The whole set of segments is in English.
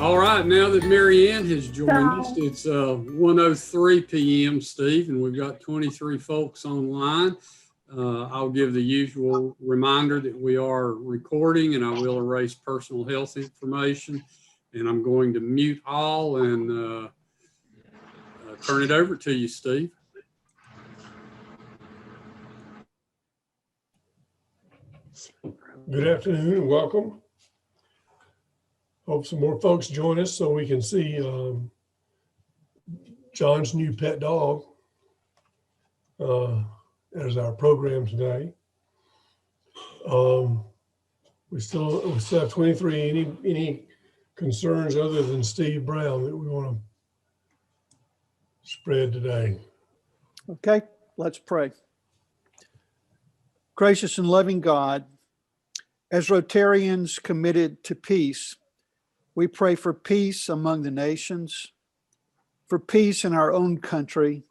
All right, now that Mary Ann has joined us, it's 1:03 p.m., Steve, and we've got 23 folks online. I'll give the usual reminder that we are recording, and I will erase personal health information, and I'm going to mute all and turn it over to you, Steve. Good afternoon and welcome. Hope some more folks join us so we can see John's new pet dog as our program today. We still have 23. Any concerns other than Steve Brown that we want to spread today? Okay, let's pray. Gracious and loving God, as Rotarians committed to peace, we pray for peace among the nations, for peace in our own country,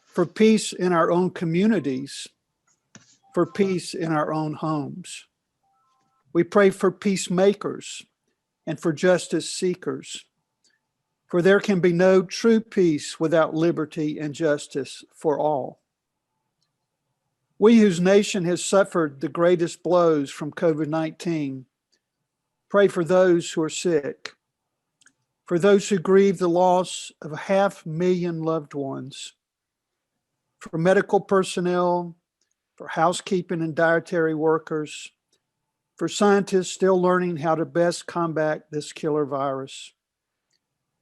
for peace in our own communities, for peace in our own homes. We pray for peacemakers and for justice seekers, for there can be no true peace without liberty and justice for all. We whose nation has suffered the greatest blows from COVID-19 pray for those who are sick, for those who grieve the loss of 500,000 loved ones, for medical personnel, for housekeeping and dietary workers, for scientists still learning how to best combat this killer virus,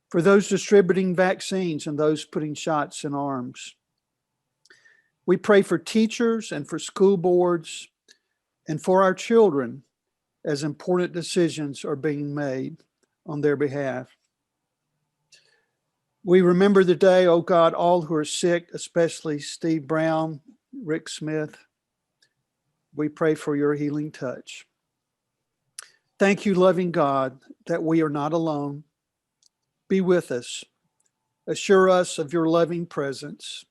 for those distributing vaccines and those putting shots in arms. We pray for teachers and for school boards and for our children as important decisions are being made on their behalf. We remember the day, oh God, all who are sick, especially Steve Brown, Rick Smith. We pray for your healing touch. Thank you, loving God, that we are not alone. Be with us. Assure us of your loving presence.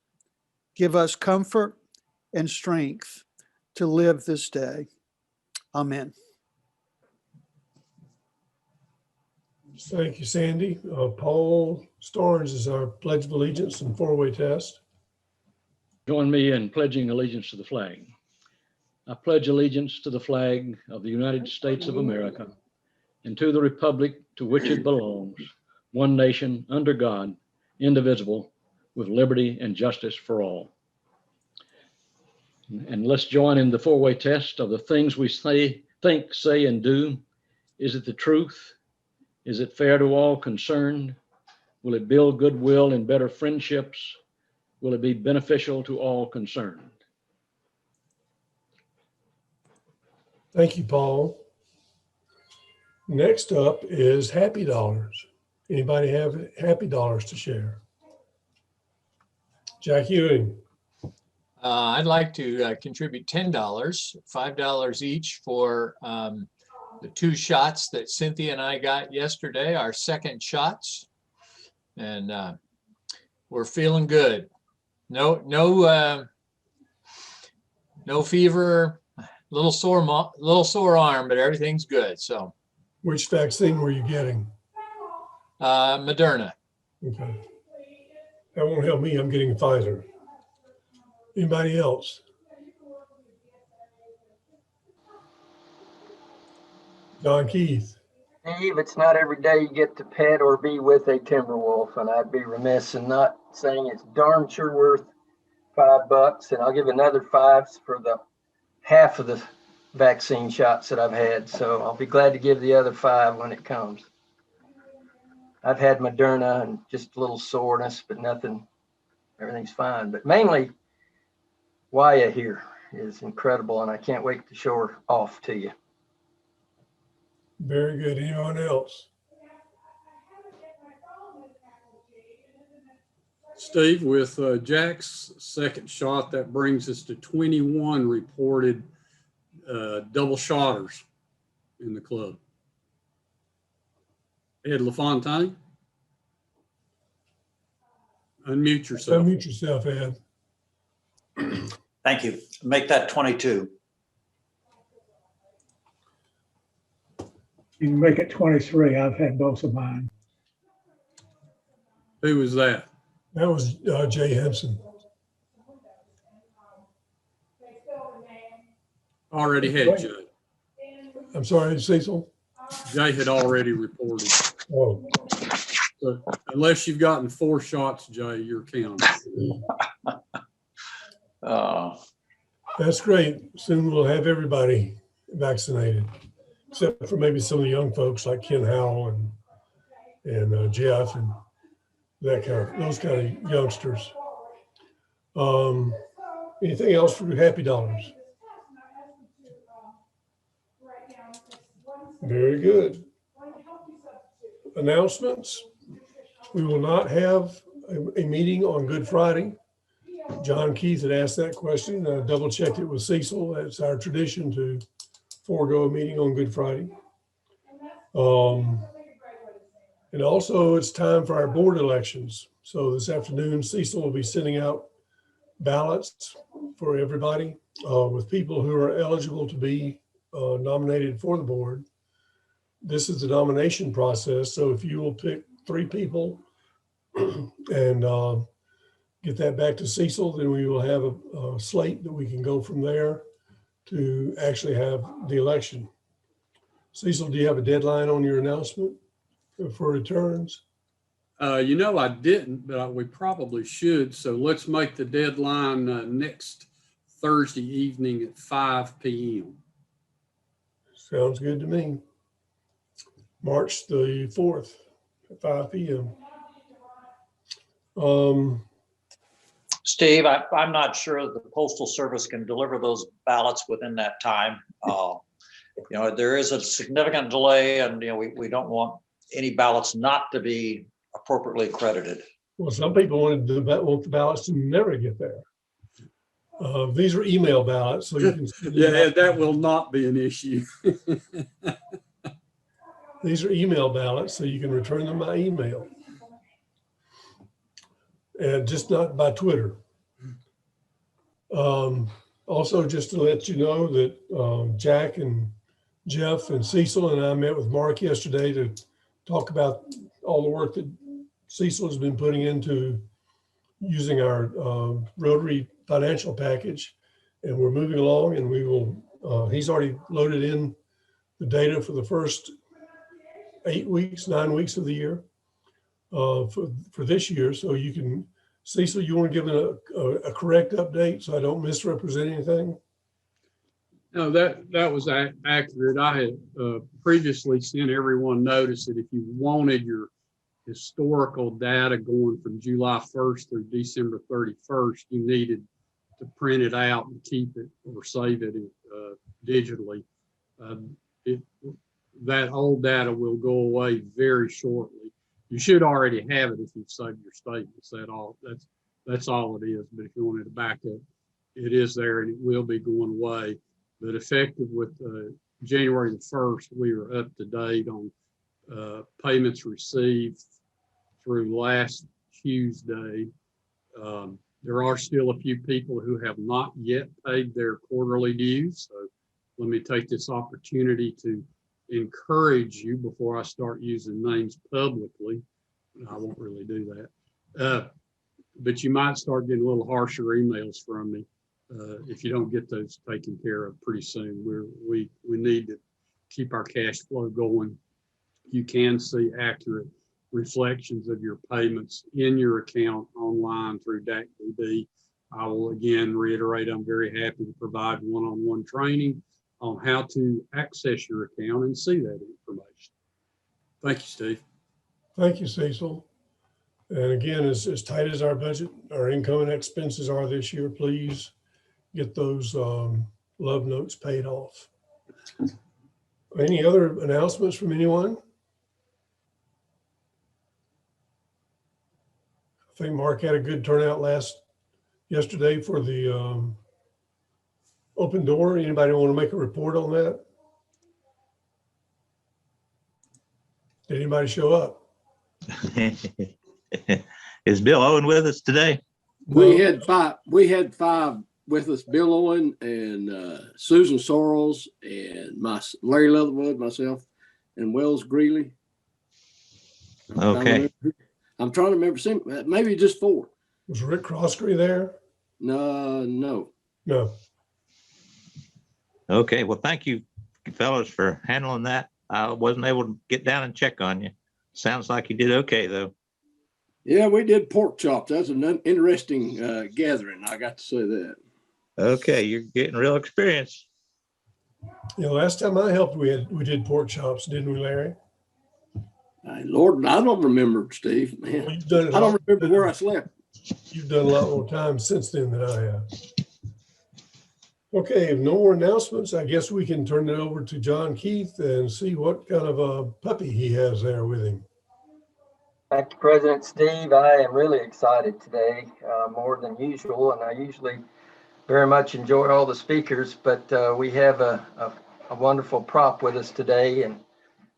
Give us comfort and strength to live this day. Amen. Thank you, Sandy. Paul Starnes is our Pledge of Allegiance and four-way test. Join me in pledging allegiance to the flag. I pledge allegiance to the flag of the United States of America and to the republic to which it belongs, one nation under God, indivisible, with liberty and justice for all. And let's join in the four-way test of the things we think, say, and do. Is it the truth? Is it fair to all concerned? Will it build goodwill and better friendships? Will it be beneficial to all concerned? Thank you, Paul. Next up is Happy Dollars. Anybody have Happy Dollars to share? Jack Ewing. I'd like to contribute $10, $5 each for the 2 shots that Cynthia and I got yesterday, our second shots, and we're feeling good. No fever, little sore arm, but everything's good. So, Which vaccine were you getting? Moderna. Okay. That won't help me. I'm getting Pfizer. Anybody else? Don Keith. Steve, it's not every day you get to pet or be with a timber wolf, and I'd be remiss in not saying it's darn sure worth $5, and I'll give another 5 for the half of the vaccine shots that I've had. So I'll be glad to give the other 5 when it comes. I've had Moderna and just a little soreness, but nothing, everything's fine. But mainly, Waya here is incredible, and I can't wait to show her off to you. Very good. Anyone else? Steve, with Jack's second shot, that brings us to 21 reported double shotters in the club. Ed LaFontaine, unmute yourself. Unmute yourself, Ed. Thank you. Make that 22. You can make it 23. I've had both of mine. Who was that? That was Jay Henson. Already had Jay. I'm sorry, Cecil. Jay had already reported. Oh, So unless you've gotten 4 shots, Jay, you're counting. that's great. Soon we'll have everybody vaccinated, except for maybe some of the young folks like Ken Howell and Jeff and those kind of youngsters. Anything else for Happy Dollars? Very good. Announcements. We will not have a meeting on Good Friday. John Keith had asked that question. I double checked it with Cecil. It's our tradition to forego a meeting on Good Friday. And also it's time for our board elections. So this afternoon, Cecil will be sending out ballots for everybody with people who are eligible to be nominated for the board. This is the nomination process. So if you will pick 3 people and get that back to Cecil, then we will have a slate that we can go from there to actually have the election. Cecil, do you have a deadline on your announcement for returns? You know, I didn't, but we probably should. So let's make the deadline next Thursday evening at 5 p.m. Sounds good to me. March the 4th at 5 p.m. Steve, I'm not sure the Postal Service can deliver those ballots within that time. There is a significant delay, and we don't want any ballots not to be appropriately credited. Well, some people want the ballots to never get there. These are email ballots, so you can. Yeah, that will not be an issue. These are email ballots, so you can return them by email. And just not by Twitter. Also, just to let you know that Jack and Jeff and Cecil and I met with Mark yesterday to talk about all the work that Cecil has been putting into using our Rotary financial package. And we're moving along, and we will, he's already loaded in the data for the first 9 weeks of the year for this year. So you can, Cecil, you want to give a correct update so I don't misrepresent anything? No, that was accurate. I had previously sent everyone notice that if you wanted your historical data going from July 1st through December 31st, you needed to print it out and keep it or save it digitally. That old data will go away very shortly. You should already have it if you've saved your statements. That's all it is. But if you wanted to back up, it is there and it will be going away. But effective with January the 1st, we are up to date on payments received through last Tuesday. There are still a few people who have not yet paid their quarterly dues. So let me take this opportunity to encourage you before I start using names publicly. I won't really do that. But you might start getting a little harsher emails from me if you don't get those taken care of pretty soon. We need to keep our cash flow going. You can see accurate reflections of your payments in your account online through DACDB. I will again reiterate, I'm very happy to provide one-on-one training on how to access your account and see that information. Thank you, Steve. Thank you, Cecil. And again, as tight as our budget, our income and expenses are this year, please get those love notes paid off. Any other announcements from anyone? I think Mark had a good turnout yesterday for the open door. Anybody want to make a report on that? Did anybody show up? Is Bill Owen with us today? We had five with us: Bill Owen and Susan Sorrells and Larry Leatherwood, myself, and Wells Greeley. Okay. I'm trying to remember, maybe just 4. Was Rick Croskery there? No. No. Okay. Well, thank you, fellas, for handling that. I wasn't able to get down and check on you. Sounds like you did okay, though. Yeah, we did pork chops. That's an interesting gathering. I got to say that. Okay, you're getting real experience. Yeah, last time I helped, we did pork chops, didn't we, Larry? Lord, I don't remember, Steve. Man, Well, you've done it I don't all. remember where I slept. You've done a lot more time since then than I have. Okay, if no more announcements, I guess we can turn it over to John Keith and see what kind of a puppy he has there with him. Thank you, President Steve. I am really excited today, more than usual, and I usually very much enjoy all the speakers, but we have a wonderful prop with us today, and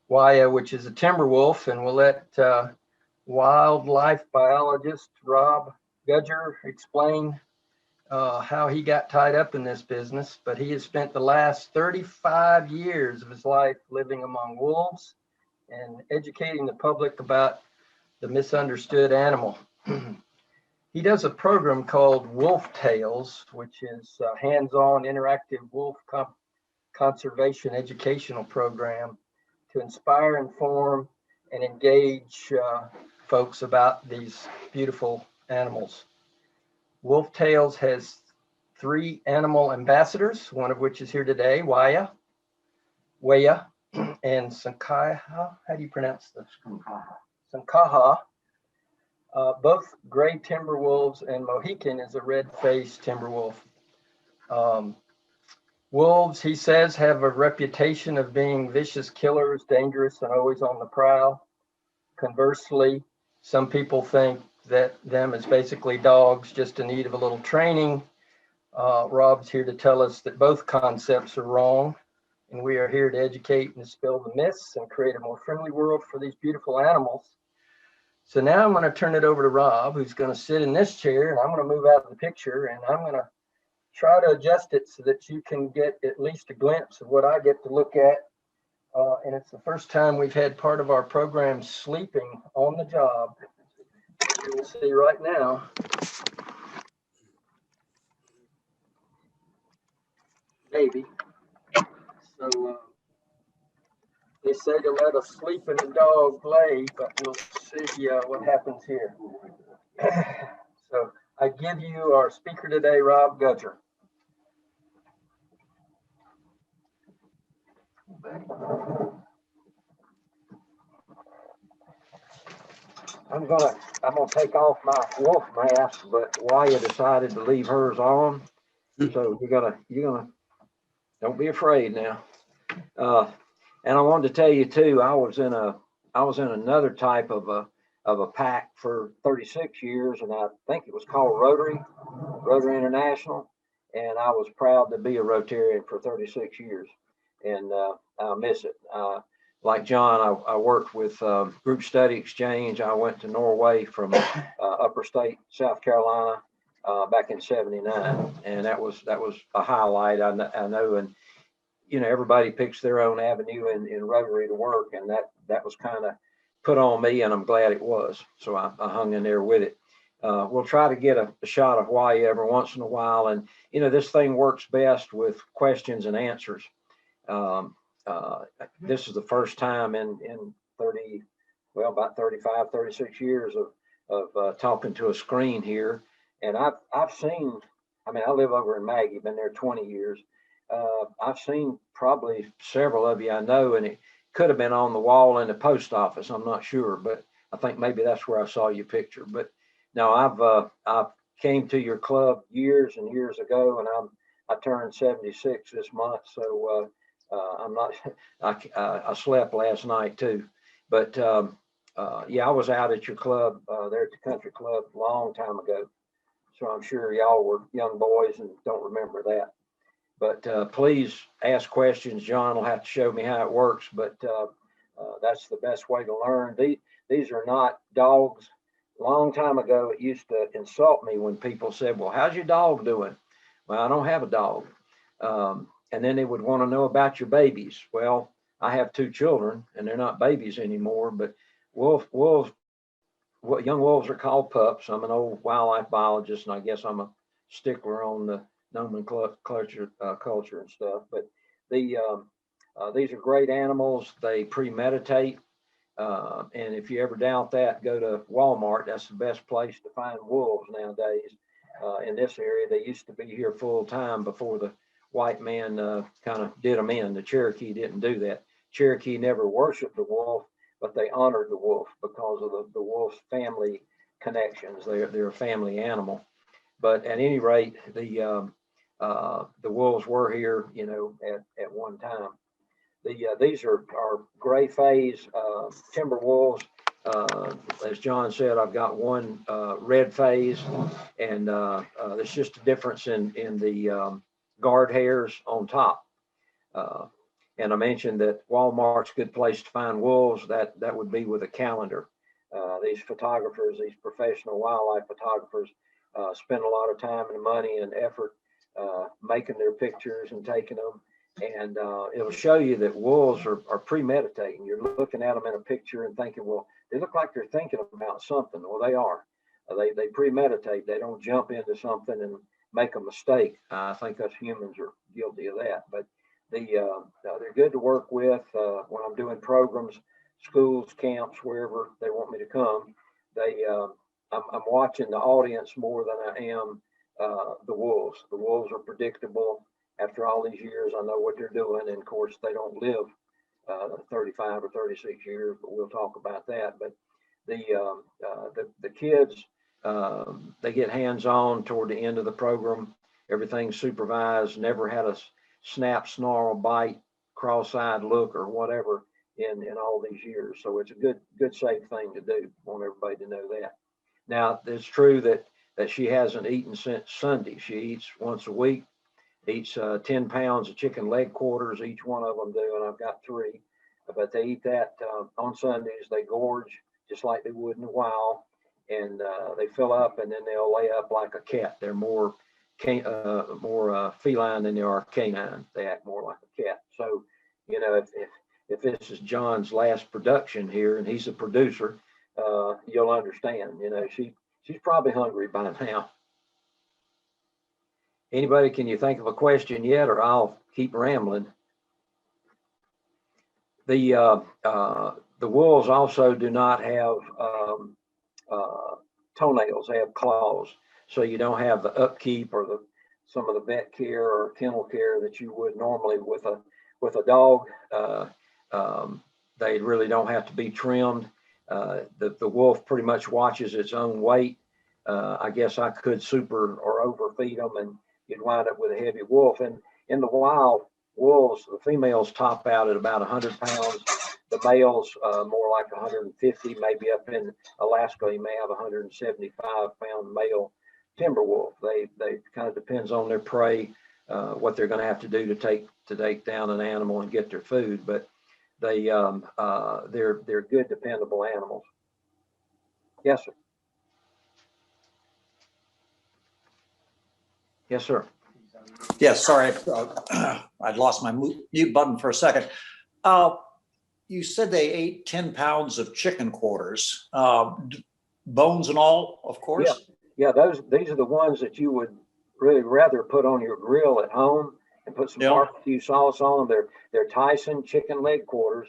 Waya, which is a timber wolf, and we'll let Wildlife Biologist Rob Gudger explain how he got tied up in this business, but he has spent the last 35 years of his life living among wolves and educating the public about the misunderstood animal. He does a program called Wolf Tales, which is a hands-on interactive wolf conservation educational program to inspire, inform, and engage folks about these beautiful animals. Wolf Tales has 3 animal ambassadors, one of which is here today, Waya, and Sankaha. How do you pronounce this? Sankaha. Both gray timber wolves, and Mohican is a red-faced timber wolf. Wolves, he says, have a reputation of being vicious killers, dangerous, and always on the prowl. Conversely, some people think that them as basically dogs just in need of a little training. Rob's here to tell us that both concepts are wrong, and we are here to educate and dispel the myths and create a more friendly world for these beautiful animals. So now I'm going to turn it over to Rob, who's going to sit in this chair, and I'm going to move out of the picture, and I'm going to try to adjust it so that you can get at least a glimpse of what I get to look at. And it's the first time we've had part of our program sleeping on the job. You will see right now. Maybe. So they say to let a sleeping dog play, but we'll see what happens here. So I give you our speaker today, Rob Gudger. I'm gonna take off my wolf mask, but Waya decided to leave hers on. So you're gonna don't be afraid now. And I wanted to tell you too, I was in another type of a pack for 36 years, and I think it was called Rotary International, and I was proud to be a Rotarian for 36 years, and I miss it. Like John, I worked with Group Study Exchange. I went to Norway from Upper State, South Carolina, back in '79, and that was a highlight. I know, and everybody picks their own avenue in Rotary to work, and that was kind of put on me, and I'm glad it was. So I hung in there with it. We'll try to get a shot of Hawaii every once in a while, and this thing works best with questions and answers. This is the first time in about 35, 36 years of talking to a screen here. And I've seen, I live over in Maggie, been there 20 years. I've seen probably several of you I know, and it could have been on the wall in the post office. I'm not sure, but I think maybe that's where I saw your picture. But no, I've came to your club years and years ago, and I turned 76 this month. So I'm not, I slept last night too, but yeah, I was out at your club there at the country club a long time ago. So I'm sure y'all were young boys and don't remember that. But please ask questions. John will have to show me how it works, but that's the best way to learn. These are not dogs. A long time ago, it used to insult me when people said, well, how's your dog doing? Well, I don't have a dog. And then they would want to know about your babies. Well, I have 2 children and they're not babies anymore, but young wolves are called pups. I'm an old wildlife biologist, and I guess I'm a stickler on the nomenclature, culture and stuff. But these are great animals. They premeditate. And if you ever doubt that, go to Walmart. That's the best place to find wolves nowadays. In this area, they used to be here full time before the white man kind of did them in. The Cherokee didn't do that. Cherokee never worshiped the wolf, but they honored the wolf because of the wolf's family connections. They're a family animal. But at any rate, the wolves were here, at one time. These are gray phase timber wolves. As John said, I've got one red phase, and there's just a difference in the guard hairs on top. And I mentioned that Walmart's a good place to find wolves. That would be with a calendar. These photographers, these professional wildlife photographers, spend a lot of time and money and effort making their pictures and taking them. And it'll show you that wolves are premeditating. You're looking at them in a picture and thinking, well, they look like they're thinking about something. Well, they are. They premeditate. They don't jump into something and make a mistake. I think us humans are guilty of that. But they're good to work with when I'm doing programs, schools, camps, wherever they want me to come. I'm watching the audience more than I am the wolves. The wolves are predictable. After all these years, I know what they're doing. And of course, they don't live 35 or 36 years, but we'll talk about that. But the kids, they get hands-on toward the end of the program. Everything's supervised, never had a snap, snarl, bite, cross-eyed look or whatever in all these years. So it's a good, safe thing to do. I want everybody to know that. Now, it's true that she hasn't eaten since Sunday. She eats once a week. Eats 10 pounds of chicken leg quarters, each one of them do, and I've got 3. But they eat that on Sundays. They gorge just like they would in the wild, and they fill up, and then they'll lay up like a cat. They're more feline than they are canine. They act more like a cat. So, if this is John's last production here, and he's a producer, you'll understand. She's probably hungry by now. Anybody, can you think of a question yet, or I'll keep rambling? The wolves also do not have toenails. They have claws, so you don't have the upkeep or some of the vet care or kennel care that you would normally with a dog. They really don't have to be trimmed. The wolf pretty much watches its own weight. I guess I could super or overfeed them, and you'd wind up with a heavy wolf. And in the wild, wolves, the females top out at about 100 pounds. The males more like 150, maybe up in Alaska, you may have a 175-pound male timber wolf. They kind of depends on their prey, what they're going to have to do to take down an animal and get their food. But they're good, dependable animals. Yes, sir. Yes, sir. Yes, sorry, I'd lost my mute button for a second. You said they ate 10 pounds of chicken quarters, bones and all, of course. Yeah, these are the ones that you would really rather put on your grill at home and put some barbecue sauce on them. They're Tyson chicken leg quarters,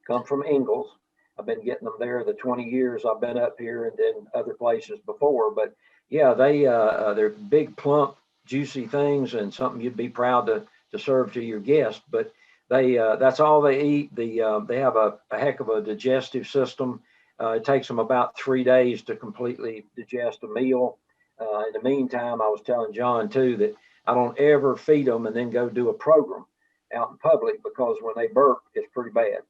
come from Ingalls. I've been getting them there the 20 years I've been up here, and then other places before. But yeah, they're big, plump, juicy things, and something you'd be proud to serve to your guest. But that's all they eat. They have a heck of a digestive system. It takes them about 3 days to completely digest a meal. In the meantime, I was telling John too that I don't ever feed them and then go do a program out in public, because when they burp, it's pretty bad.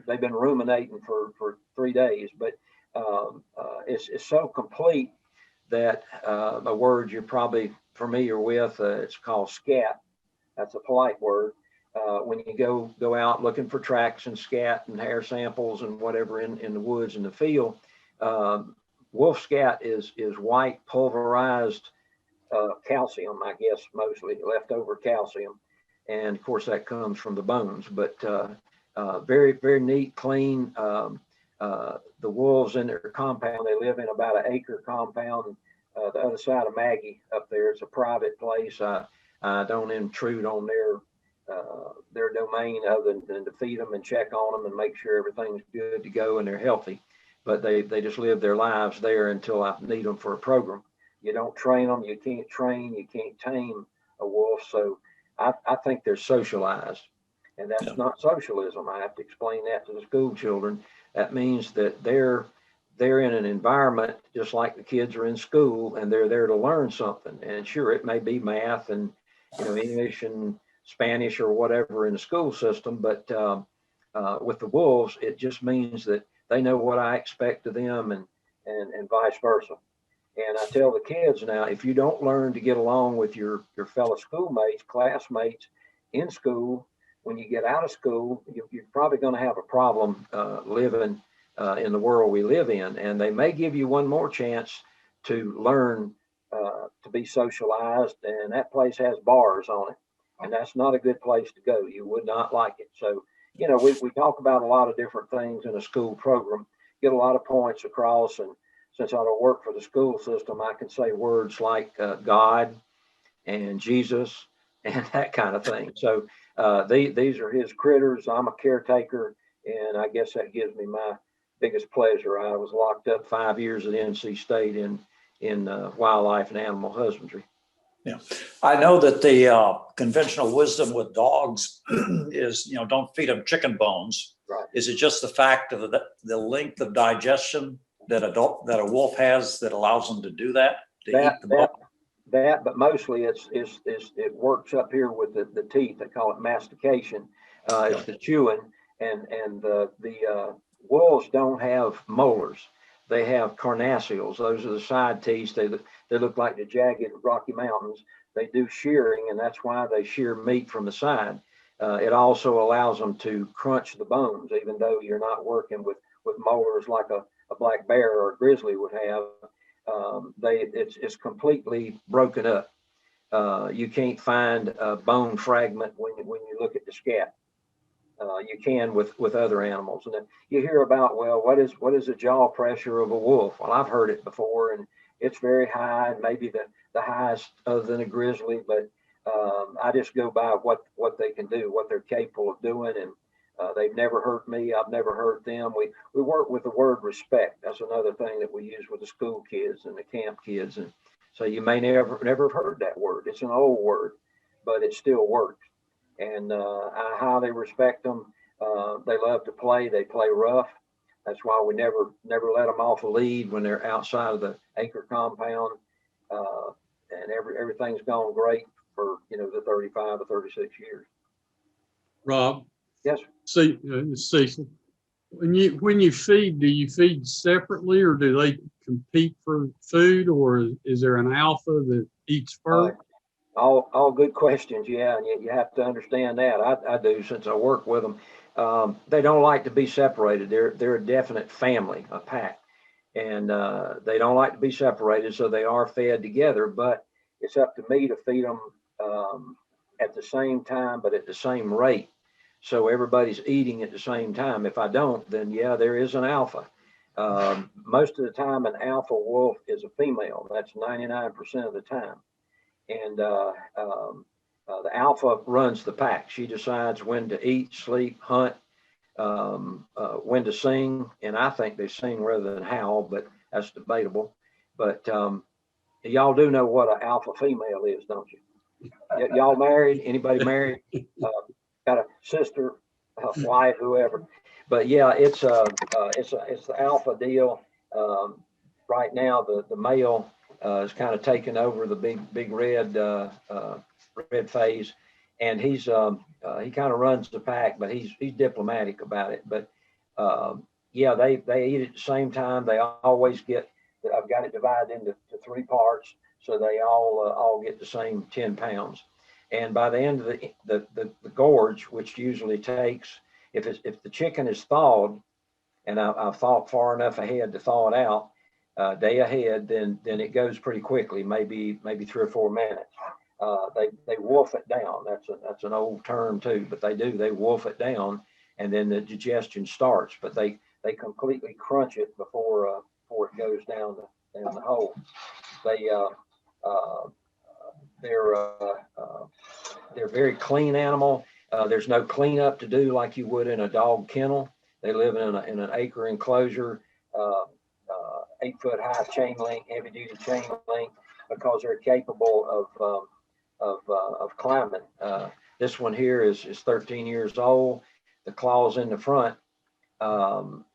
They've been ruminating for 3 days, but it's so complete that a word you're probably familiar with, it's called scat. That's a polite word. When you go out looking for tracks and scat and hair samples and whatever in the woods and the field, wolf scat is white pulverized calcium, I guess, mostly leftover calcium. And of course that comes from the bones, but very, very neat, clean. The wolves in their compound, they live in about an acre compound. The other side of Maggie up there, it's a private place. I don't intrude on their domain other than to feed them and check on them and make sure everything's good to go and they're healthy. But they just live their lives there until I need them for a program. You don't train them, you can't train, you can't tame a wolf. So I think they're socialized, and that's not socialism. I have to explain that to the school children. That means that they're in an environment just like the kids are in school, and they're there to learn something. And sure, it may be math and English and Spanish or whatever in the school system, but with the wolves, it just means that they know what I expect of them, and vice versa. And I tell the kids now, if you don't learn to get along with your fellow schoolmates, classmates in school, when you get out of school, you're probably going to have a problem living in the world we live in. And they may give you one more chance to learn to be socialized. And that place has bars on it. And that's not a good place to go. You would not like it. So, we talk about a lot of different things in a school program, get a lot of points across. And since I don't work for the school system, I can say words like God and Jesus and that kind of thing. So these are his critters. I'm a caretaker, and I guess that gives me my biggest pleasure. I was locked up 5 years at NC State in wildlife and animal husbandry. Yeah, I know that the conventional wisdom with dogs is, don't feed them chicken bones. Right. Is it just the fact of the length of digestion that a wolf has that allows them to do that? But mostly it works up here with the teeth. They call it mastication. It's the chewing, and the wolves don't have molars. They have carnassials. Those are the side teeth. They look like the jagged Rocky Mountains. They do shearing, and that's why they shear meat from the side. It also allows them to crunch the bones, even though you're not working with molars like a black bear or a grizzly would have. It's completely broken up. You can't find a bone fragment when you look at the scat. You can with other animals. And then you hear about, well, what is the jaw pressure of a wolf? Well, I've heard it before, and it's very high, and maybe the highest other than a grizzly. But I just go by what they can do, what they're capable of doing, and they've never hurt me. I've never hurt them. We work with the word respect. That's another thing that we use with the school kids and the camp kids. And so you may never have heard that word. It's an old word, but it still works. And I highly respect them. They love to play. They play rough. That's why we never let them off a lead when they're outside of the acre compound. And everything's gone great for the 35 or 36 years. Rob. Yes. Cecil, when you feed, do you feed separately, or do they compete for food, or is there an alpha that eats first? All good questions. Yeah, and you have to understand that. I do, since I work with them. They don't like to be separated. They're a definite family, a pack, and they don't like to be separated. So they are fed together. But it's up to me to feed them at the same time, but at the same rate. So everybody's eating at the same time. If I don't, then yeah, there is an alpha. Most of the time, an alpha wolf is a female. That's 99% of the time. And the alpha runs the pack. She decides when to eat, sleep, hunt, when to sing. And I think they sing rather than howl, but that's debatable. But y'all do know what an alpha female is, don't you? Y'all married? Anybody married? Got a sister, wife, whoever. But yeah, it's the alpha deal. Right now, the male is kind of taking over the big red phase, and he kind of runs the pack, but he's diplomatic about it. But yeah, they eat at the same time. They always get. I've got it divided into 3 parts, so they all get the same 10 pounds. And by the end of the gorge, which usually takes, if the chicken is thawed, and I've thought far enough ahead to thaw it out, day ahead, then it goes pretty quickly, maybe 3 or 4 minutes. they wolf it down. That's an old term too, but they wolf it down, and then the digestion starts. But they completely crunch it before it goes down the hole. They're a very clean animal. There's no cleanup to do like you would in a dog kennel. They live in an acre enclosure, 8-foot high chain link, heavy duty chain link, because they're capable of climbing. This one here is 13 years old. The claws in the front.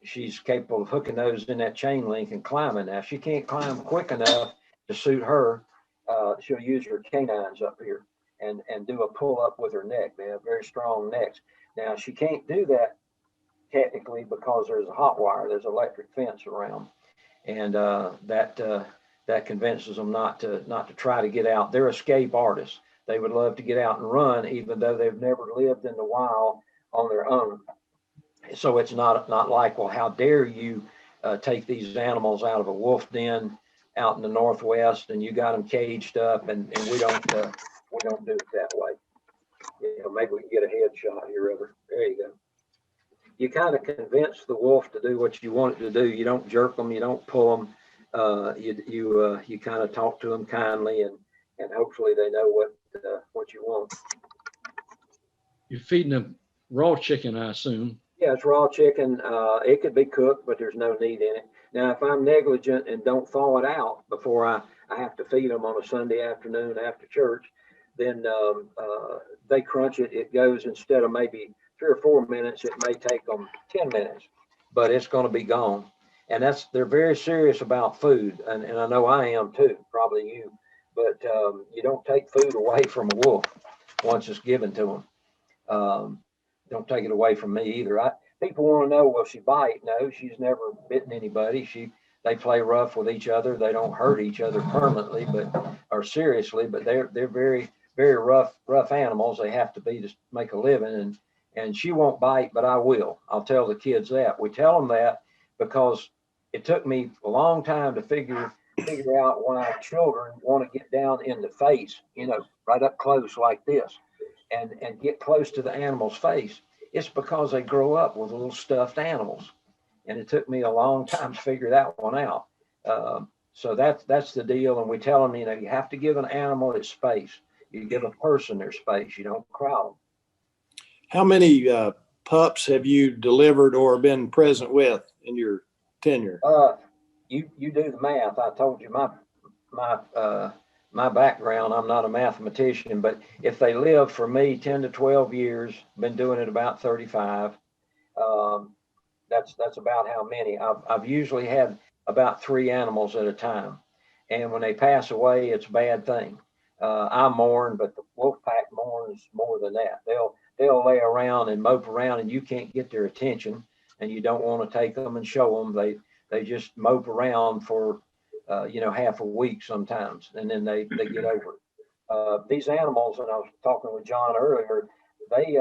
She's capable of hooking those in that chain link and climbing. Now she can't climb quick enough to suit her. She'll use her canines up here and do a pull up with her neck. They have very strong necks. Now she can't do that technically because there's a hot wire, there's electric fence around, and that convinces them not to try to get out. They're escape artists. They would love to get out and run, even though they've never lived in the wild on their own. So it's not like, well, how dare you take these animals out of a wolf den out in the Northwest, and you got them caged up, and we don't do it that way. You know, maybe we can get a headshot here, River. There you go. You kind of convince the wolf to do what you want it to do. You don't jerk them, you don't pull them. You kind of talk to them kindly, and hopefully they know what you want. You're feeding them raw chicken, I assume. Yeah, it's raw chicken. It could be cooked, but there's no need in it. Now, if I'm negligent and don't thaw it out before I have to feed them on a Sunday afternoon after church, then they crunch it. It goes, instead of maybe 3 or 4 minutes, it may take them 10 minutes, but it's going to be gone. And they're very serious about food. And I know I am too, probably you, but you don't take food away from a wolf once it's given to them. Don't take it away from me either. People want to know, will she bite? No, she's never bitten anybody. They play rough with each other. They don't hurt each other permanently, or seriously, but they're very, very rough animals. They have to be to make a living, and she won't bite, but I will. I'll tell the kids that. We tell them that because it took me a long time to figure out why children want to get down in the face, right up close like this, and get close to the animal's face. It's because they grow up with little stuffed animals. And it took me a long time to figure that one out. So that's the deal. And we tell them, you have to give an animal its space. You give a person their space. You don't crowd them. How many pups have you delivered or been present with in your tenure? You do the math. I told you my background. I'm not a mathematician, but if they live for me 10 to 12 years, been doing it about 35. That's about how many. I've usually had about 3 animals at a time, and when they pass away, it's a bad thing. I mourn, but the wolf pack mourns more than that. They'll lay around and mope around, and you can't get their attention, and you don't want to take them and show them. They just mope around for half a week sometimes, and then they get over it. These animals, and I was talking with John earlier, they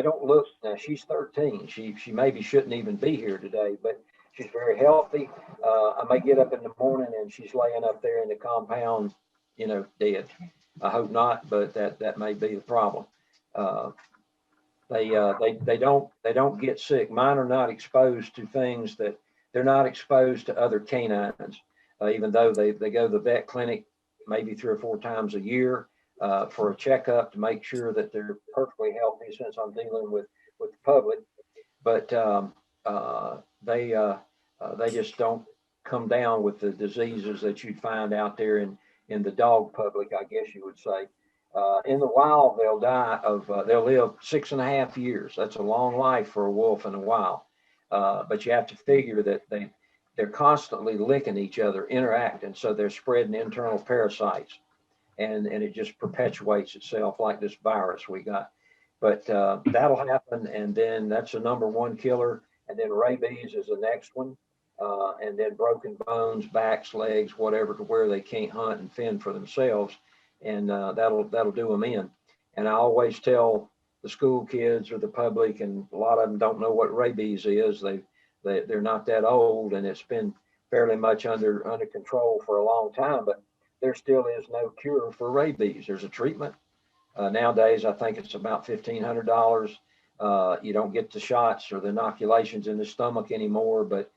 don't look. Now she's 13. She maybe shouldn't even be here today, but she's very healthy. I may get up in the morning and she's laying up there in the compound, dead. I hope not, but that may be the problem. They don't get sick. Mine are not exposed to things that they're not exposed to other canines, even though they go to the vet clinic maybe 3 or 4 times a year. For a checkup to make sure that they're perfectly healthy, since I'm dealing with the public, but they just don't come down with the diseases that you'd find out there in the dog public, I guess you would say. In the wild, they'll live 6.5 years. That's a long life for a wolf in the wild. But you have to figure that they're constantly licking each other, interacting, so they're spreading internal parasites. And it just perpetuates itself like this virus we got. But that'll happen, and then that's the #1 killer. And then rabies is the next one. And then broken bones, backs, legs, whatever, to where they can't hunt and fend for themselves. And that'll do them in. And I always tell the school kids or the public, and a lot of them don't know what rabies is. They're not that old, and it's been fairly much under control for a long time. But there still is no cure for rabies. There's a treatment. Nowadays, I think it's about $1,500. You don't get the shots or the inoculations in the stomach anymore, but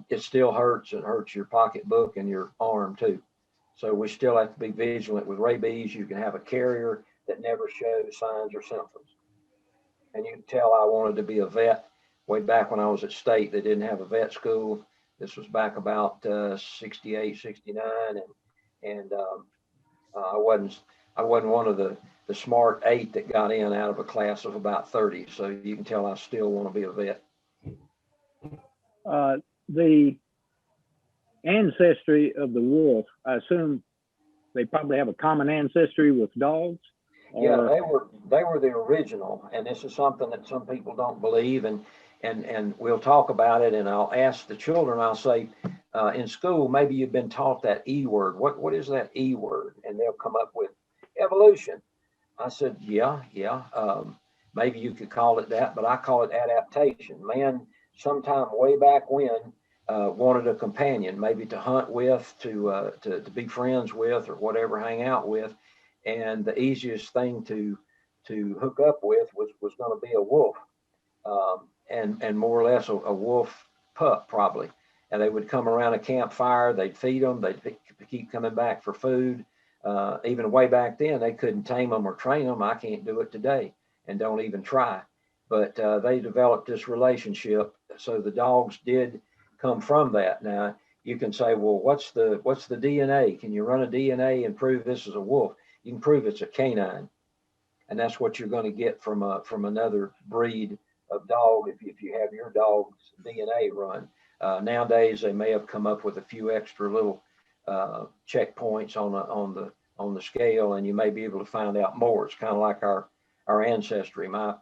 it still hurts. It hurts your pocketbook and your arm too. So we still have to be vigilant with rabies. You can have a carrier that never shows signs or symptoms. And you can tell I wanted to be a vet way back when I was at state. They didn't have a vet school. This was back about 68, 69. And I wasn't one of the smart 8 that got in out of a class of about 30. So you can tell I still want to be a vet. The ancestry of the wolf, I assume they probably have a common ancestry with dogs? Yeah, they were the original, and this is something that some people don't believe, and we'll talk about it, and I'll ask the children, I'll say, in school, maybe you've been taught that E word. What is that E word? And they'll come up with evolution. I said, yeah. Maybe you could call it that, but I call it adaptation. Man, sometime way back when, wanted a companion, maybe to hunt with, to be friends with, or whatever, hang out with. And the easiest thing to hook up with was going to be a wolf, and more or less a wolf pup probably. And they would come around a campfire, they'd feed them, they'd keep coming back for food. Even way back then, they couldn't tame them or train them. I can't do it today, and don't even try. But they developed this relationship. So the dogs did come from that. Now you can say, well, what's the DNA? Can you run a DNA and prove this is a wolf? You can prove it's a canine, and that's what you're going to get from another breed of dog if you have your dog's DNA run. Nowadays, they may have come up with a few extra little checkpoints on the scale, and you may be able to find out more. It's kind of like our ancestry. My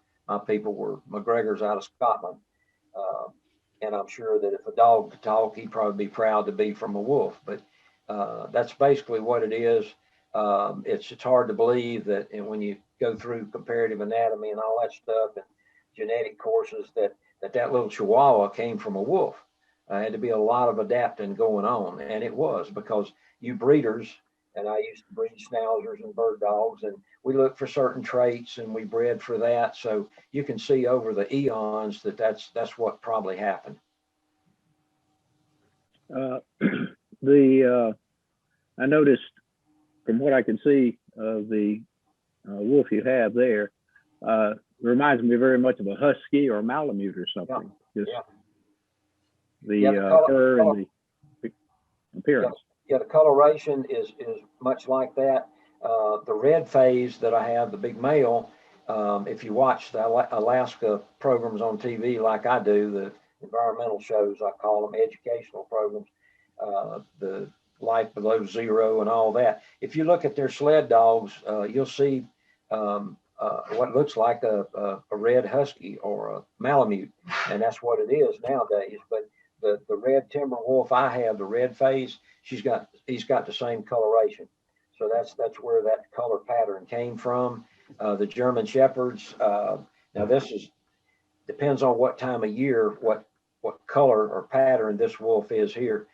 people were McGregor's out of Scotland, and I'm sure that if a dog could talk, he'd probably be proud to be from a wolf. But that's basically what it is. It's hard to believe that, and when you go through comparative anatomy and all that stuff and genetic courses, that little Chihuahua came from a wolf. Had to be a lot of adapting going on, and it was, because you breeders, and I used to breed schnauzers and bird dogs, and we looked for certain traits and we bred for that. So you can see over the eons that's what probably happened. I noticed, from what I can see of the wolf you have there, reminds me very much of a husky or a Malamute or something. Yeah. The fur and the appearance. Yeah, the coloration is much like that. The red phase that I have, the big male, if you watch the Alaska programs on TV like I do, the environmental shows, I call them educational programs, the Life Below Zero and all that. If you look at their sled dogs, you'll see what looks like a red husky or a Malamute, and that's what it is nowadays. But the red timber wolf I have, the red phase, he's got the same coloration. So that's where that color pattern came from. The German Shepherds, now this depends on what time of year, what color or pattern this wolf is here.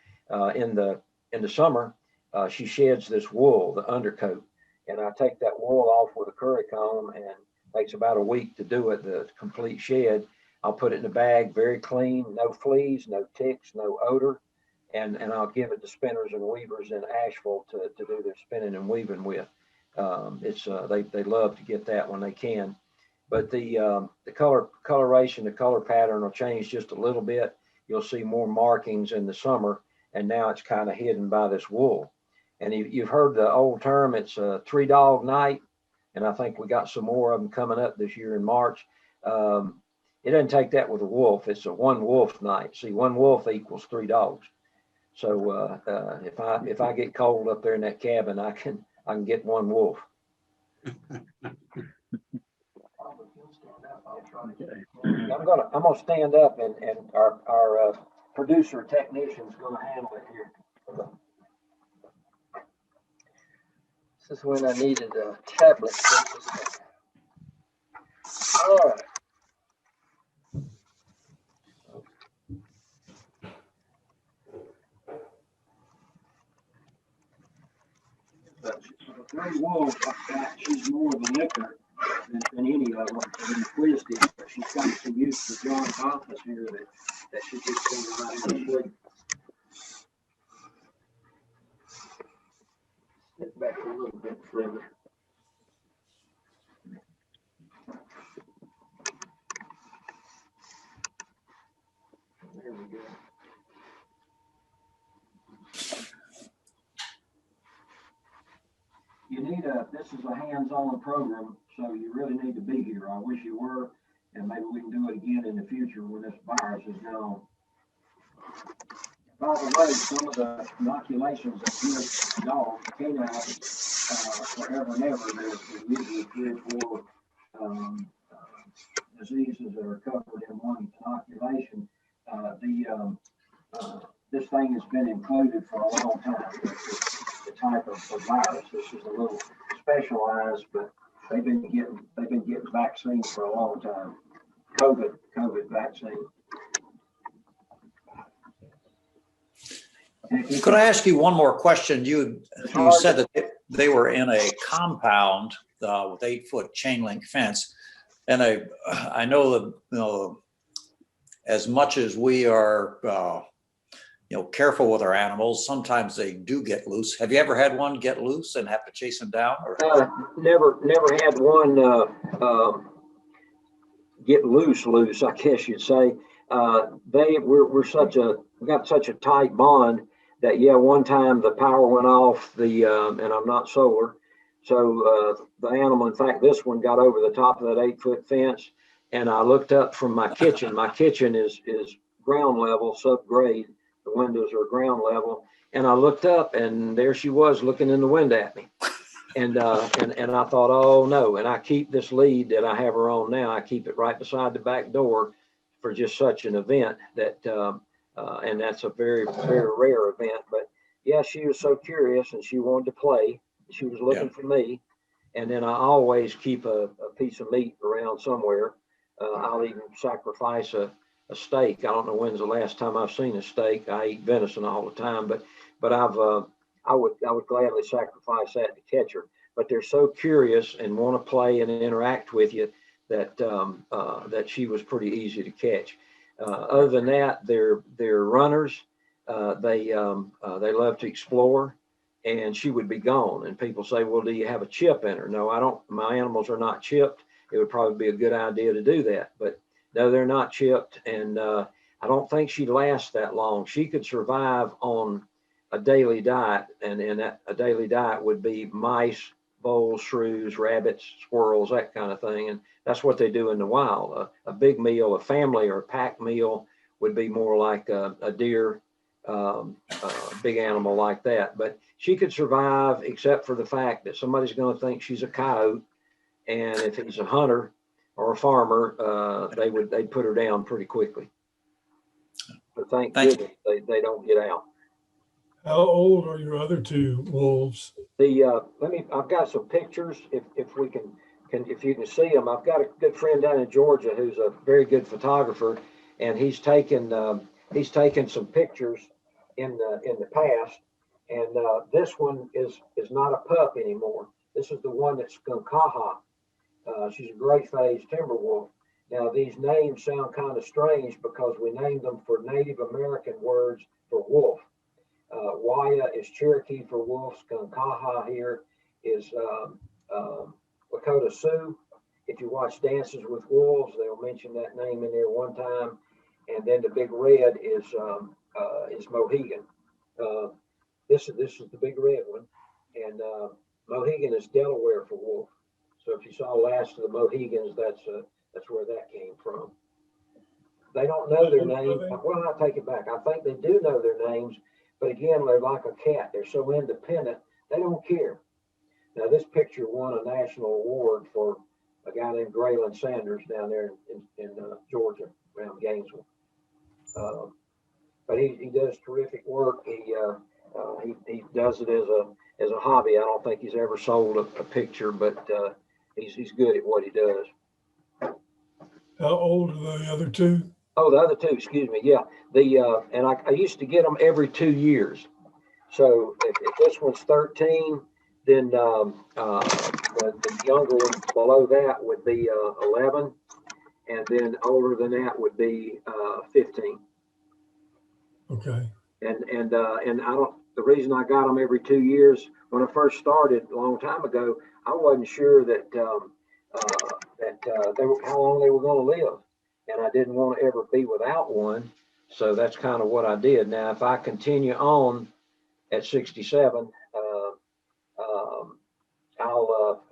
In the summer, she sheds this wool, the undercoat, and I take that wool off with a curry comb, and it takes about a week to do it, the complete shed. I'll put it in a bag, very clean, no fleas, no ticks, no odor, and I'll give it to spinners and weavers in Asheville to do their spinning and weaving with. They love to get that when they can. But the coloration, the color pattern will change just a little bit. You'll see more markings in the summer, and now it's kind of hidden by this wool. And you've heard the old term, it's a 3-dog night, and I think we got some more of them coming up this year in March. It doesn't take that with a wolf. It's a 1 wolf night. See, 1 wolf equals 3 dogs. So if I get cold up there in that cabin, I can get 1 wolf. I'm gonna stand up, and our producer technician's gonna handle it here. This is when I needed a tablet. All right. But the gray wolf, she's more of a licker than any of them, and inquisitive. But she's got some use to John's office here that she just comes right in the sleep. Sit back a little bit further. There we go. This is a hands-on program, so you really need to be here. I wish you were, and maybe we can do it again in the future when this virus is gone. By the way, some of the inoculations that give dogs, canines, forever and ever, there's usually 3 or 4 diseases that are covered in one inoculation. This thing has been included for a long time. The type of virus. This is a little specialized, but they've been getting vaccines for a long time. COVID vaccine. Could I ask you one more question? You said that they were in a compound with 8-foot chain link fence, and I know that as much as we are careful with our animals, sometimes they do get loose. Have you ever had one get loose and have to chase them down? Or? Never had one get loose, I guess you'd say. We got such a tight bond that one time the power went off, and I'm not solar, so the animal, in fact, this one got over the top of that 8-foot fence, and I looked up from my kitchen. My kitchen is ground level, subgrade. The windows are ground level, and I looked up, and there she was looking in the window at me, and I thought, oh no! And I keep this lead that I have her on now. I keep it right beside the back door for just such an event that, and that's a very, very rare event. But yeah, she was so curious, and she wanted to play. She was looking for me, and then I always keep a piece of meat around somewhere. I'll even sacrifice a steak. I don't know when's the last time I've seen a steak. I eat venison all the time, but I would gladly sacrifice that to catch her. But they're so curious and want to play and interact with you that that she was pretty easy to catch. Other than that, they're runners. They love to explore, and she would be gone. And people say, well, do you have a chip in her? No, I don't. My animals are not chipped. It would probably be a good idea to do that, but no, they're not chipped, and I don't think she'd last that long. She could survive on a daily diet, and a daily diet would be mice, voles, shrews, rabbits, squirrels, that kind of thing, and that's what they do in the wild. A big meal, a family or a pack meal would be more like a deer, big animal like that. But she could survive, except for the fact that somebody's going to think she's a coyote, and if he's a hunter or a farmer, they'd put her down pretty quickly. But thank goodness they don't get out. How old are your other 2 wolves? I've got some pictures if you can see them. I've got a good friend down in Georgia who's a very good photographer, and he's taken some pictures in the past. And this one is not a pup anymore. This is the one that's Skunkaha. She's a great phase timber wolf. Now, these names sound kind of strange because we named them for Native American words for wolf. Waya is Cherokee for wolf. Skunkaha here is Lakota Sioux. If you watch Dances with Wolves, they'll mention that name in there one time. And then the big red is Mohegan. This is the big red one, and Mohegan is Delaware for wolf. So if you saw Last of the Mohegans, that's where that came from. They don't know their names. Well, I'll take it back. I think they do know their names, but again, they're like a cat. They're so independent, they don't care. Now, this picture won a national award for a guy named Graylin Sanders down there in Georgia, around Gainesville. But he does terrific work. He does it as a hobby. I don't think he's ever sold a picture, but he's good at what he does. How old are the other 2? Oh, the other 2, excuse me. Yeah, I used to get them every 2 years. So if this one's 13, Then the younger one below that would be 11, and then older than that would be 15. Okay. And I don't. The reason I got them every 2 years when I first started a long time ago, I wasn't sure that how long they were going to live, and I didn't want to ever be without one. So that's kind of what I did. Now, if I continue on at 67, I'll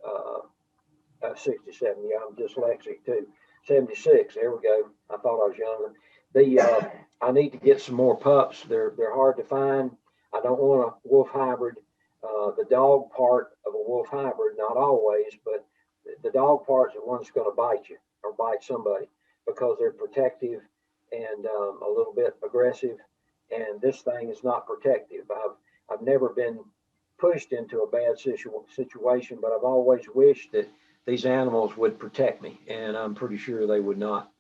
67. Yeah, I'm dyslexic too. 76. There we go. I thought I was younger. I need to get some more pups. They're hard to find. I don't want a wolf hybrid. The dog part of a wolf hybrid, not always, but the dog part's the one that's going to bite you or bite somebody because they're protective and a little bit aggressive. And this thing is not protective. I've never been pushed into a bad situation, but I've always wished that these animals would protect me, and I'm pretty sure they would not.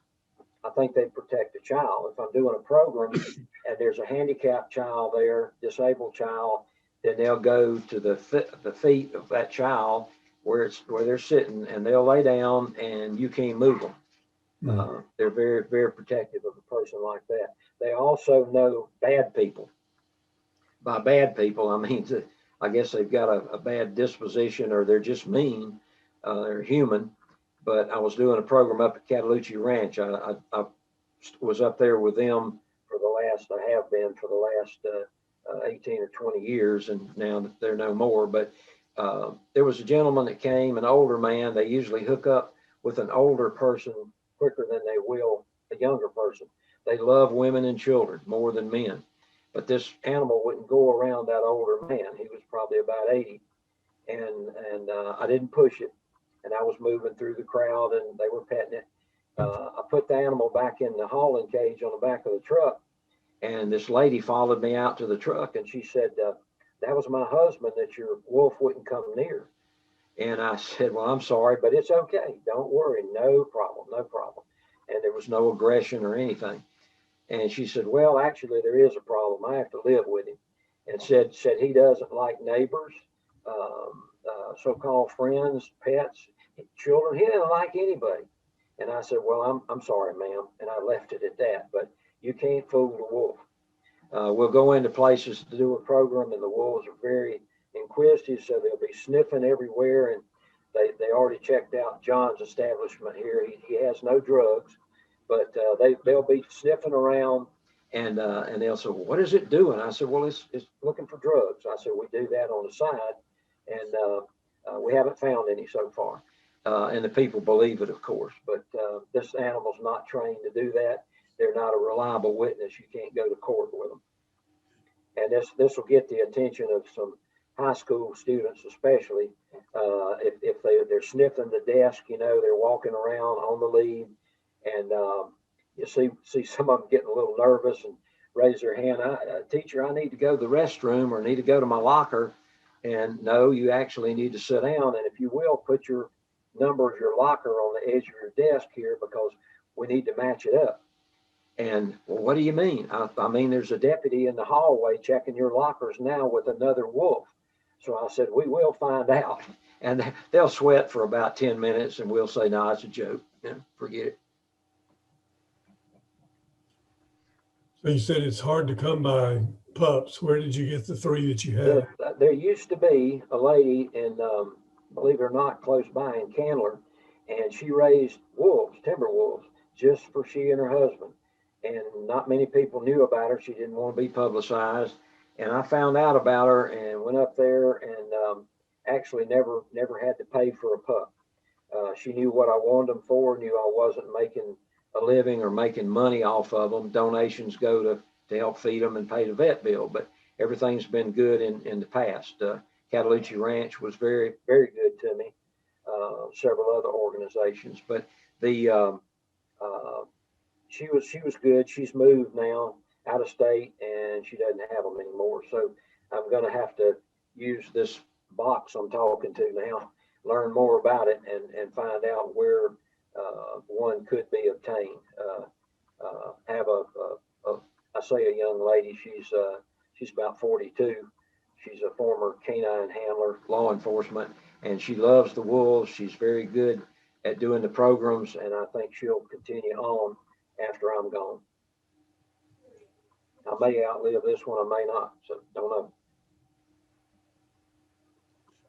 I think they protect the child. If I'm doing a program and there's a handicapped child there, disabled child, then they'll go to the feet of that child where they're sitting, and they'll lay down, and you can't move them. They're very, very protective of a person like that. They also know bad people. By bad people, I mean, I guess they've got a bad disposition, or they're just mean. They're human. But I was doing a program up at Cataloochee Ranch. I was up there with them I have been for the last 18 or 20 years, and now they're no more. But there was a gentleman that came, an older man. They usually hook up with an older person quicker than they will a younger person. They love women and children more than men. But this animal wouldn't go around that older man. He was probably about 80. And I didn't push it. And I was moving through the crowd, and they were petting it. I put the animal back in the hauling cage on the back of the truck, and this lady followed me out to the truck, and she said, that was my husband that your wolf wouldn't come near. And I said, well, I'm sorry, but it's okay. Don't worry. No problem. No problem. And there was no aggression or anything. And she said, well, actually, there is a problem. I have to live with him. And said he doesn't like neighbors, so-called friends, pets, children. He doesn't like anybody. And I said, well, I'm sorry, ma'am. And I left it at that. But you can't fool the wolf. We'll go into places to do a program, and the wolves are very inquisitive, so they'll be sniffing everywhere. And they already checked out John's establishment here. He has no drugs, but they'll be sniffing around, and they'll say, well, what is it doing? I said, well, it's looking for drugs. I said, we do that on the side, and we haven't found any so far. And the people believe it, of course, but this animal's not trained to do that. They're not a reliable witness. You can't go to court with them. And this will get the attention of some high school students, especially if they're sniffing the desk. They're walking around on the lead, and you see some of them getting a little nervous and raise their hand. Teacher, I need to go to the restroom, or need to go to my locker. And no, you actually need to sit down. And if you will, put your number of your locker on the edge of your desk here, because we need to match it up. And well, what do you mean? I mean, there's a deputy in the hallway checking your lockers now with another wolf. So I said, we will find out. And they'll sweat for about 10 minutes, and we'll say, no, it's a joke. Forget it. So you said it's hard to come by pups. Where did you get the 3 that you have? There used to be a lady in, believe it or not, close by in Candler, and she raised wolves, timber wolves, just for she and her husband. And not many people knew about her. She didn't want to be publicized. And I found out about her and went up there, and actually never had to pay for a pup. She knew what I wanted them for, knew I wasn't making a living or making money off of them. Donations go to help feed them and pay the vet bill, but everything's been good in the past. Cataloochee Ranch was very, very good to me. Several other organizations, but she was good. She's moved now out of state, and she doesn't have them anymore. So I'm going to have to use this box I'm talking to now, learn more about it, and find out where one could be obtained. Have I say a young lady, she's about 42. She's a former canine handler, law enforcement, and she loves the wolves. She's very good at doing the programs, and I think she'll continue on after I'm gone. I may outlive this one, I may not, so don't know.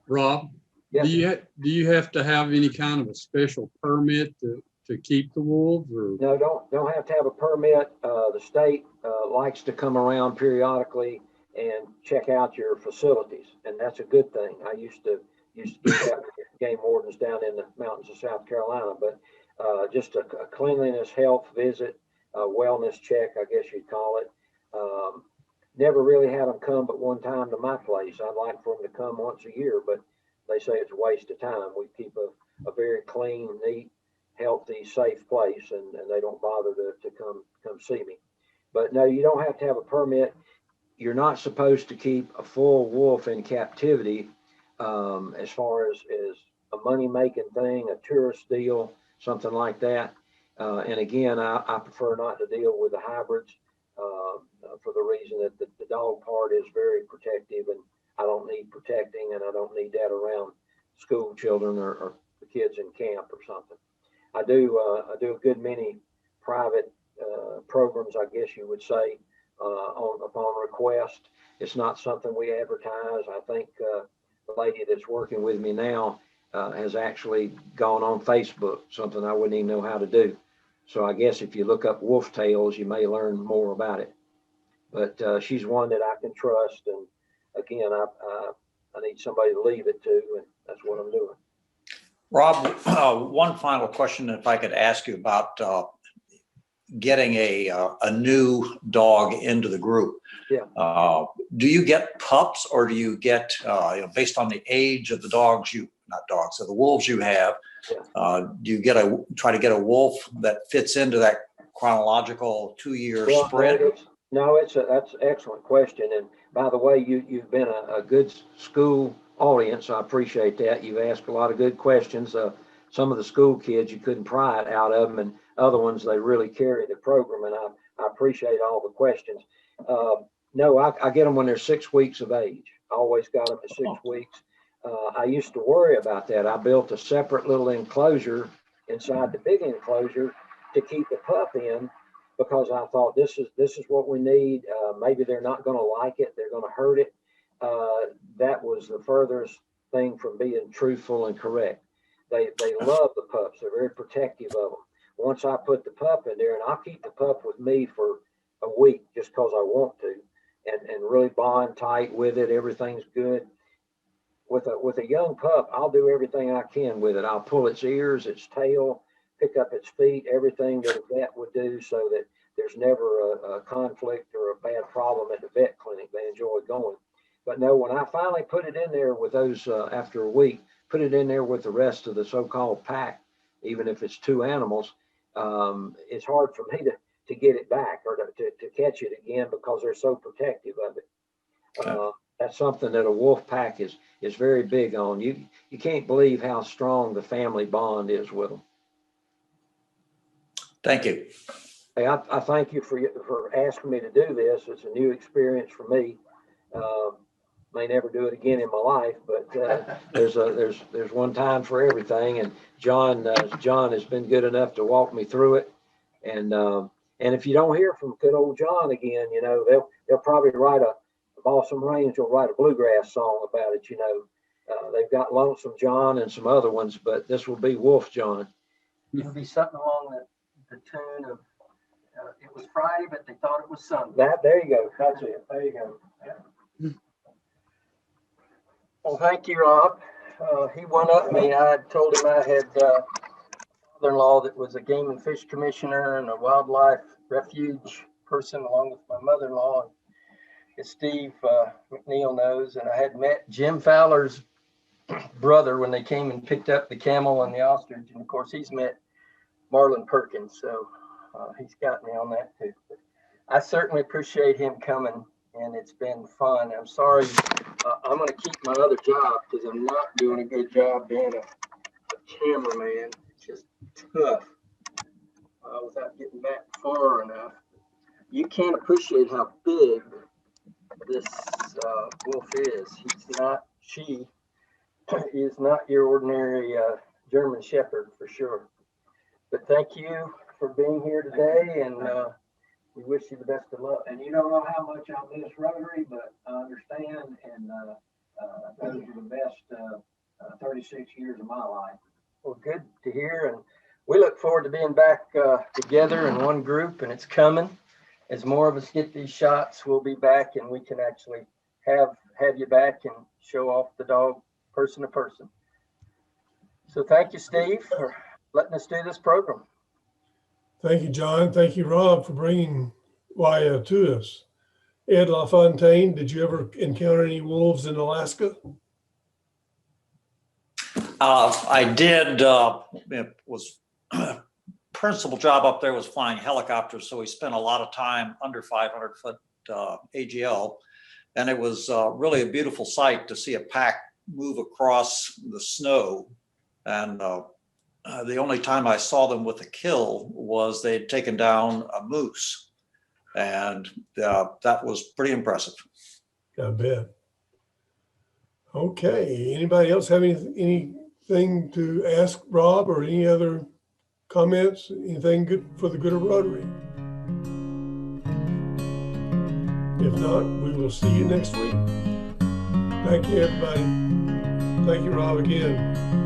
Rob, Yes. do you have to have any kind of a special permit to keep the wolves, or? No, don't have to have a permit. The state likes to come around periodically and check out your facilities, and that's a good thing. I used to do that with game wardens down in the mountains of South Carolina, but just a cleanliness, health visit, a wellness check, I guess you'd call it. Never really had them come but one time to my place. I'd like for them to come once a year, but they say it's a waste of time. We keep a very clean, neat, healthy, safe place, and they don't bother to come see me. But no, you don't have to have a permit. You're not supposed to keep a full wolf in captivity as far as a money-making thing, a tourist deal, something like that. And again, I prefer not to deal with the hybrids for the reason that the dog part is very protective, and I don't need protecting, and I don't need that around school children or the kids in camp or something. I do a good many private programs, I guess you would say, upon request. It's not something we advertise. I think the lady that's working with me now has actually gone on Facebook, something I wouldn't even know how to do. So I guess if you look up wolf tails, you may learn more about it. But she's one that I can trust, and again, I need somebody to leave it to, and that's what I'm doing. Rob, one final question, if I could ask you about getting a new dog into the group. Yeah. Do you get pups, or do you get, based on the age of the dogs of the wolves you have, yeah. Do you try to get a wolf that fits into that chronological 2-year spread? That's an excellent question. And by the way, you've been a good school audience. I appreciate that. You've asked a lot of good questions. Some of the school kids, you couldn't pry it out of them, and other ones, they really carry the program. And I appreciate all the questions. No, I get them when they're 6 weeks of age. I always got them at 6 weeks. I used to worry about that. I built a separate little enclosure inside the big enclosure to keep the pup in, because I thought this is what we need. Maybe they're not going to like it. They're going to hurt it. That was the furthest thing from being truthful and correct. They love the pups. They're very protective of them. Once I put the pup in there, and I'll keep the pup with me for a week just because I want to, and really bond tight with it. Everything's good. With a young pup, I'll do everything I can with it. I'll pull its ears, its tail, pick up its feet, everything that a vet would do, so that there's never a conflict or a bad problem at the vet clinic. They enjoy going. But no, when I finally put it in there with those, after a week, put it in there with the rest of the so-called pack, even if it's 2 animals, it's hard for me to get it back or to catch it again, because they're so protective of it. That's something that a wolf pack is very big on. You can't believe how strong the family bond is with them. Thank you. Hey, I thank you for asking me to do this. It's a new experience for me. May never do it again in my life, but there's one time for everything. And John has been good enough to walk me through it. And if you don't hear from good old John again, they'll probably write Balsam Range will write a bluegrass song about it. They've got Lonesome John and some other ones, but this will be Wolf John. It'll be something along the tune of it was Friday, but they thought it was Sunday. There you go. That's it. There you go. Yeah. Well, thank you, Rob. He one-upped me. I told him I had a father-in-law that was a game and fish commissioner and a wildlife refuge person, along with my mother-in-law. As Steve McNeil knows, and I had met Jim Fowler's brother when they came and picked up the camel and the ostrich, and of course he's met Marlon Perkins, so he's got me on that too. But I certainly appreciate him coming, and it's been fun. I'm sorry, I'm going to keep my other job because I'm not doing a good job being a cameraman. It's just tough without getting back far enough. You can't appreciate how big this wolf is. She is not your ordinary German Shepherd for sure. But thank you for being here today, and we wish you the best of luck. And you don't know how much I miss Rotary, but I understand, and those are the best 36 years of my life. Well, good to hear, and we look forward to being back together in one group, and it's coming. As more of us get these shots, we'll be back, and we can actually have you back and show off the dog person to person. So thank you, Steve, for letting us do this program. Thank you, John. Thank you, Rob, for bringing Waya to us. Ed LaFontaine, did you ever encounter any wolves in Alaska? I did. It was principal job up there was flying helicopters, so we spent a lot of time under 500-foot AGL, and it was really a beautiful sight to see a pack move across the snow. And the only time I saw them with a kill was they'd taken down a moose, and that was pretty impressive. I bet. Okay. Anybody else have anything to ask Rob, or any other comments? Anything good for the good of Rotary? If not, we will see you next week. Thank you, everybody. Thank you, Rob, again.